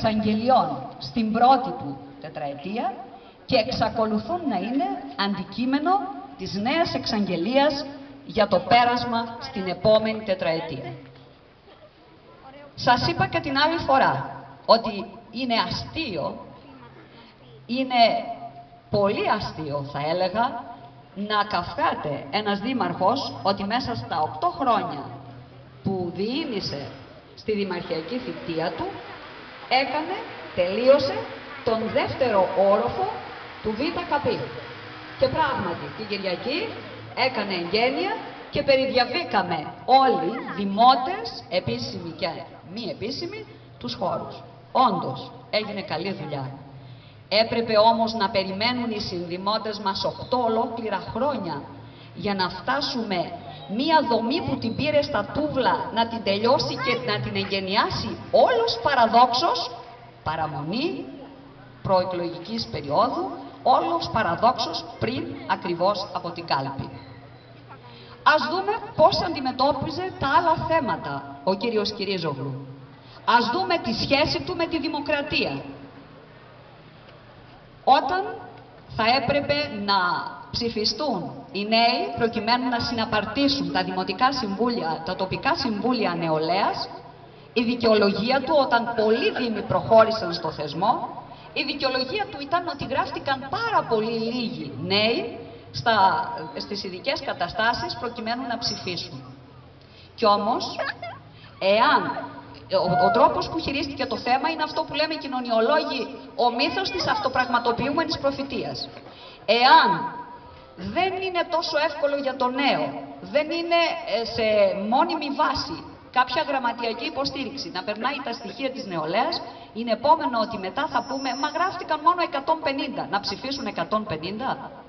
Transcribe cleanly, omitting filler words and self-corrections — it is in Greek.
εξαγγελιών στην πρώτη του τετραετία και εξακολουθούν να είναι αντικείμενο της νέας εξαγγελίας για το πέρασμα στην επόμενη τετραετία. Σας είπα και την άλλη φορά ότι είναι αστείο, είναι πολύ αστείο θα έλεγα, να καυχάται ένας δήμαρχος ότι μέσα στα 8 χρόνια που διήνυσε στη δημαρχιακή θητεία του τελείωσε τον δεύτερο όροφο του ΒΚΠ. Και πράγματι την Κυριακή έκανε εγγένεια και περιδιαβήκαμε όλοι, δημότες, επίσημοι και μη επίσημοι, τους χώρους. Όντως, έγινε καλή δουλειά. Έπρεπε όμως να περιμένουν οι συνδημότες μας 8 ολόκληρα χρόνια για να φτάσουμε μία δομή που την πήρε στα τούβλα να την τελειώσει και να την εγγενιάσει όλος παραδόξως, παραμονή προεκλογικής περίοδου, όλος παραδόξως πριν ακριβώς από την κάλπη. Ας δούμε πώς αντιμετώπιζε τα άλλα θέματα ο κύριος Κυρίζογλου. Ας δούμε τη σχέση του με τη δημοκρατία. Όταν θα έπρεπε να ψηφιστούν οι νέοι προκειμένου να συναπαρτήσουν τα δημοτικά συμβούλια, τα τοπικά συμβούλια νεολαίας, η δικαιολογία του όταν πολλοί δήμοι προχώρησαν στο θεσμό, η δικαιολογία του ήταν ότι γράφτηκαν πάρα πολύ λίγοι νέοι στις ειδικές καταστάσεις προκειμένου να ψηφίσουν. Κι όμως, εάν ο τρόπος που χειρίστηκε το θέμα είναι αυτό που λέμε οι κοινωνιολόγοι, ο μύθος της αυτοπραγματοποιούμενης προφητείας. Εάν δεν είναι τόσο εύκολο για το νέο, δεν είναι σε μόνιμη βάση κάποια γραμματιακή υποστήριξη να περνάει τα στοιχεία της νεολαίας, είναι επόμενο ότι μετά θα πούμε «Μα γράφτηκαν μόνο 150, να ψηφίσουν 150».